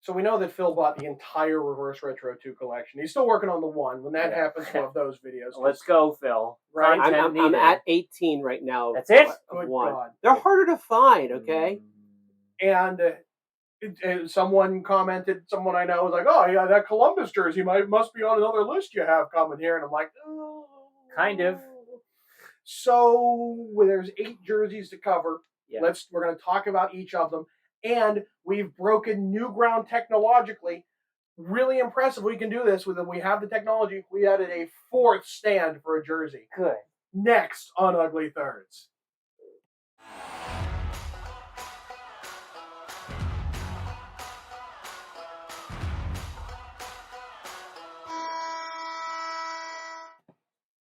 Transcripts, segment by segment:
So we know that Phil bought the entire Reverse Retro 2 collection. He's still working on the 1. When that happens, we'll have those videos. Let's go, Phil. Right? I'm at 18 right now. That's it? Good one. God. They're harder to find, okay? And someone commented, someone I know was like, oh, yeah, that Columbus jersey must be on another list you have coming here. And I'm like, oh. Kind of. So there's 8 jerseys to cover. Yeah. We're going to talk about each of them. And we've broken new ground technologically. Really impressive. We can do this with it. We have the technology. We added a 4th stand for a jersey. Good. Next on Ugly Thirds.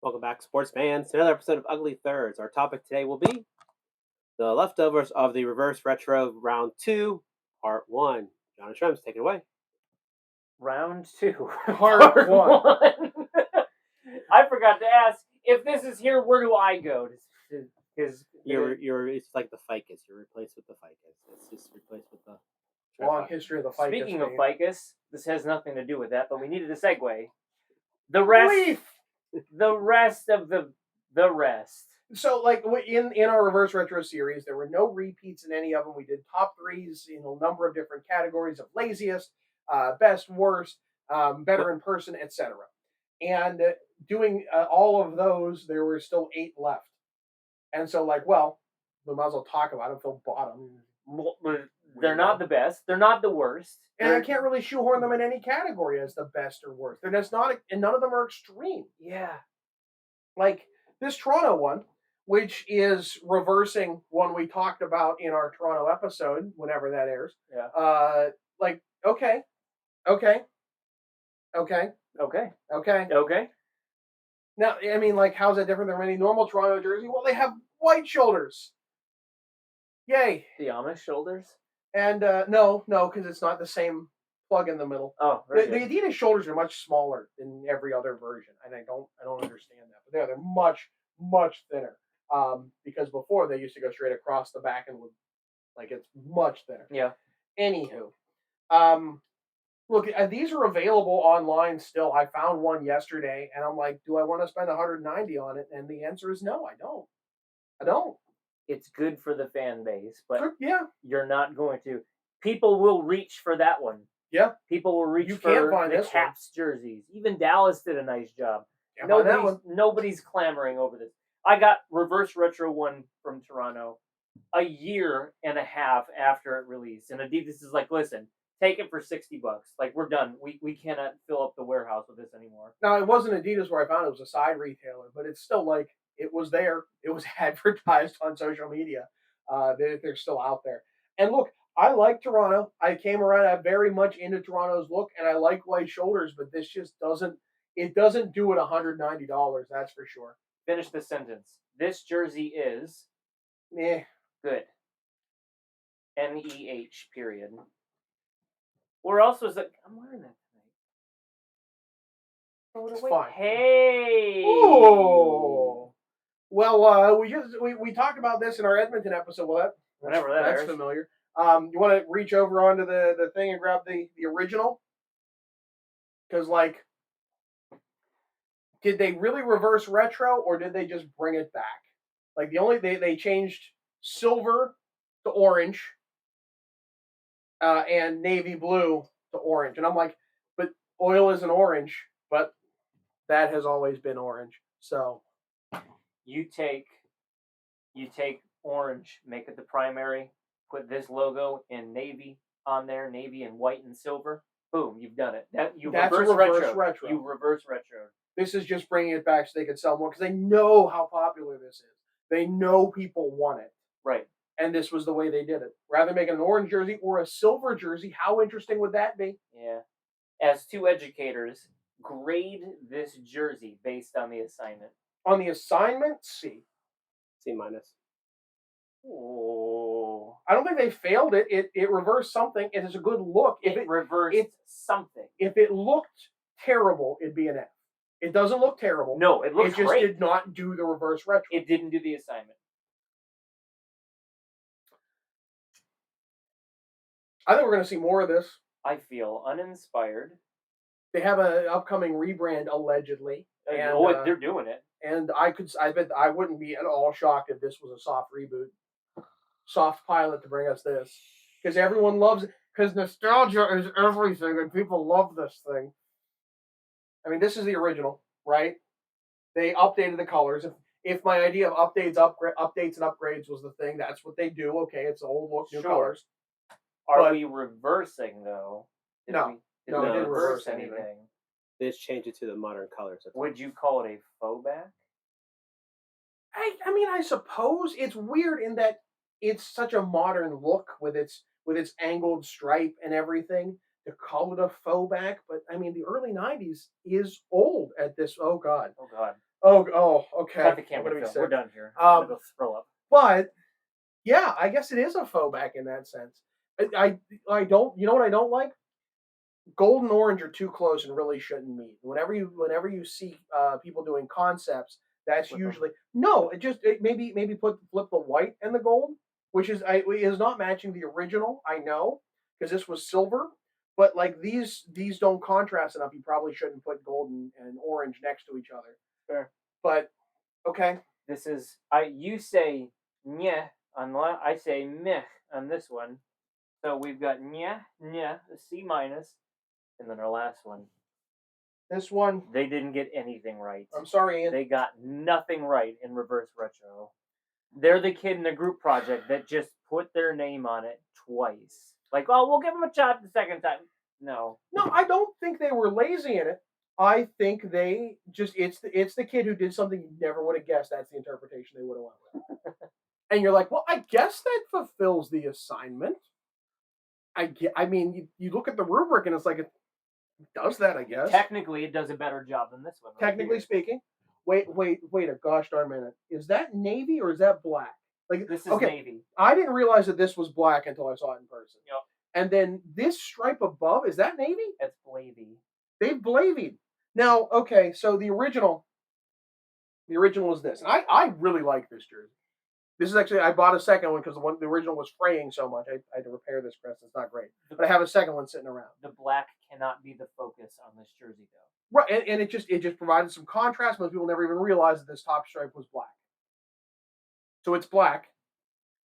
Welcome back, sports fans, to another episode of Ugly Thirds. Our topic today will be the leftovers of the Reverse Retro Round 2, Part 1. John and Shrems, take it away. Round 2. Part 1. I forgot to ask, if this is here, where do I go? Because it's like the ficus. You're replaced with the ficus. It's just replaced with the long history of the ficus. Speaking of ficus, this has nothing to do with that, but we needed a segue. The rest of the rest. So, like in our Reverse Retro series, there were no repeats in any of them. We did top 3s in a number of different categories of laziest, best, worst, better in person, etc. And doing all of those, there were still 8 left. And so, like, well, we might as well talk about them. Phil bought them. They're not the best. They're not the worst. And I can't really shoehorn them in any category as the best or worst. They're just not, and none of them are extreme. Yeah. Like this Toronto one, which is reversing one we talked about in our Toronto episode, whenever that airs. Yeah. Like, okay. Now, I mean, like, how's that different than any normal Toronto jersey? Well, they have white shoulders. Yay. The Amish shoulders? And no, because it's not the same plug in the middle. Oh, the Adidas shoulders are much smaller than every other version, and I don't understand that. But they're much thinner. Because before they used to go straight across the back and it's much thinner. Yeah. Anywho, look, these are available online still. I found one yesterday, and I'm like, do I want to spend $190 on it? And the answer is no, I don't. It's good for the fan base, but yeah, you're not going to. People will reach for that one. Yeah. People will reach for the Caps jerseys. Even Dallas did a nice job. Nobody's clamoring over this. I got Reverse Retro 1 from Toronto a year and a half after it released. And Adidas is like, listen, take it for $60. Like, we're done. We cannot fill up the warehouse with this anymore. Now, it wasn't Adidas where I found it. It was a side retailer. But it's still like, it was there. It was advertised on social media. They're still out there. And look, I like Toronto. I came around. I'm very much into Toronto's look, and I like white shoulders. But this just doesn't do it $190. That's for sure. Finish the sentence. This jersey is good. NEH period. Or else was it? I'm wearing that tonight. It's fine. Hey. Oh. Well, we talked about this in our Edmonton episode. Well, that's familiar. You want to reach over onto the thing and grab the original? Because, like, did they really reverse retro, or did they just bring it back? Like, they changed silver to orange, and navy blue to orange. And I'm like, but oil isn't orange, but that has always been orange. So you take orange, make it the primary, put this logo in navy on there, navy and white and silver. Boom, you've done it. That's reverse retro. You reverse retro. This is just bringing it back so they can sell more, because they know how popular this is. They know people want it. Right. And this was the way they did it. Rather than make an orange jersey or a silver jersey, how interesting would that be? Yeah. As 2 educators, grade this jersey based on the assignment. On the assignment, C. C minus. Oh. I don't think they failed it. It reversed something. It is a good look. It reversed something. If it looked terrible, it'd be an F. It doesn't look terrible. No, it looks great. It just did not do the reverse retro. It didn't do the assignment. I think we're going to see more of this. I feel uninspired. They have an upcoming rebrand allegedly. And they're doing it. And I bet I wouldn't be at all shocked if this was a soft reboot, soft pilot to bring us this, because everyone loves it. Because nostalgia is everything, and people love this thing. I mean, this is the original, right? They updated the colors. If my idea of updates and upgrades was the thing, that's what they do. Okay, it's old look, new colors. Are we reversing though? No, we didn't reverse anything. They just changed it to the modern colors. Would you call it a faux back? I mean, I suppose it's weird in that it's such a modern look with its angled stripe and everything. To call it a faux back, but I mean, the early '90s is old at this. Oh God. Oh God. Oh, okay. Cut the camera. We're done here. Go throw up. But yeah, I guess it is a faux back in that sense. I don't. You know what I don't like? Gold and orange are too close and really shouldn't meet. Whenever you see people doing concepts, that's usually no. Maybe flip the white and the gold, which is not matching the original. I know because this was silver, but like these don't contrast enough. You probably shouldn't put gold and orange next to each other. Fair. But okay. This is you say nyeh on I say meh on this one. So we've got nyeh, the C minus, and then our last one. This one, they didn't get anything right. I'm sorry, Ian. They got nothing right in Reverse Retro. They're the kid in the group project that just put their name on it twice. Like, oh, we'll give them a shot the second time. No, I don't think they were lazy in it. I think they just it's the kid who did something you never would have guessed. That's the interpretation they would have went with. And you're like, well, I guess that fulfills the assignment. I mean, you look at the rubric and it's like it does that, I guess. Technically, it does a better job than this one. Right technically speaking. Wait a gosh darn minute. Is that navy or is that black? Like this is navy. I didn't realize that this was black until I saw it in person. Yep. And then this stripe above, is that navy? That's blavy. They've blavied. Now, okay, so the original is this. And I really like this jersey. This is actually, I bought a second one because the original was fraying so much. I had to repair this crest. It's not great. But I have a second one sitting around. The black cannot be the focus on this jersey, though. Right, and it just provided some contrast. Most people never even realized that this top stripe was black. So it's black.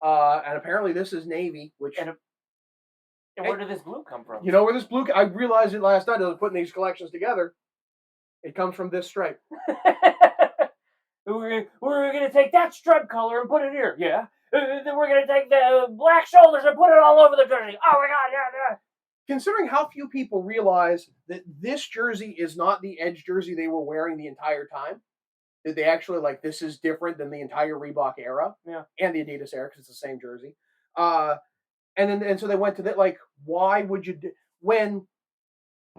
And apparently this is navy, which... And where did this blue come from? You know where this blue... I realized it last night as I was putting these collections together. It comes from this stripe. We're going to take that stripe color and put it here. Yeah. Then we're going to take the black shoulders and put it all over the jersey. Oh my God, yeah. Considering how few people realize that this jersey is not the Edge jersey they were wearing the entire time, that they actually this is different than the entire Reebok era, and the Adidas era because it's the same jersey. And so they went to that. Why would you when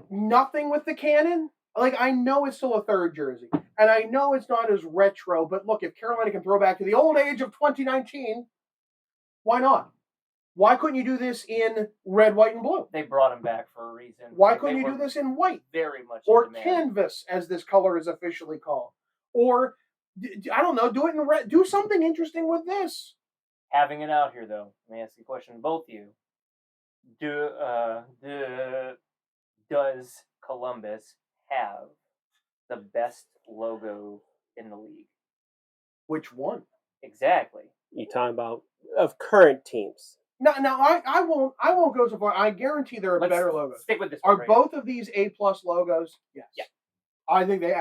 nothing with the Cannon? I know it's still a third jersey, and I know it's not as retro. But look, if Carolina can throw back to the old age of 2019, why not? Why couldn't you do this in red, white, and blue? They brought him back for a reason. Why couldn't you do this in white? Very much. Or canvas, as this color is officially called. Or, I don't know, do it in red. Do something interesting with this. Having it out here, though, let me ask you a question to both of you. Does Columbus have the best logo in the league? Which one? Exactly. You talking about of current teams? No, I won't go so far. I guarantee there are better logos. Stick with this. Are both of these A+ logos? Yes. Yeah. I think they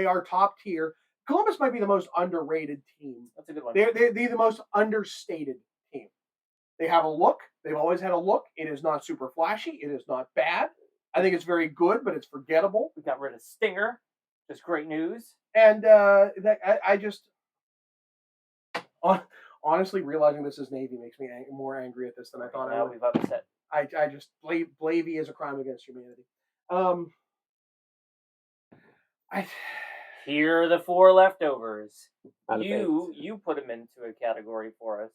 are top tier. Columbus might be the most underrated team. That's a good one. They're the most understated team. They have a look. They've always had a look. It is not super flashy. It is not bad. I think it's very good, but it's forgettable. We got rid of Stinger. Just great news. And I just honestly realizing this is Navy makes me more angry at this than I thought I would. We've upset. I just Blavey is a crime against humanity. Here are the 4 leftovers. You put them into a category for us.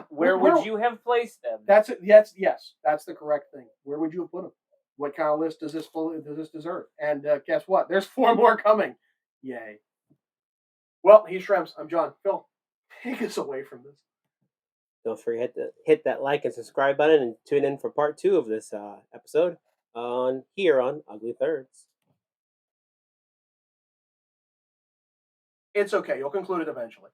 Where would you have placed them? That's it. Yes, that's the correct thing. Where would you have put them? What kind of list does this deserve? And guess what? There's 4 more coming. Yay. Well, he's Shrems. I'm John. Phil, take us away from this. Don't forget to hit that like and subscribe button and tune in for part 2 of this episode. on here on Ugly Thirds. It's okay. You'll conclude it eventually.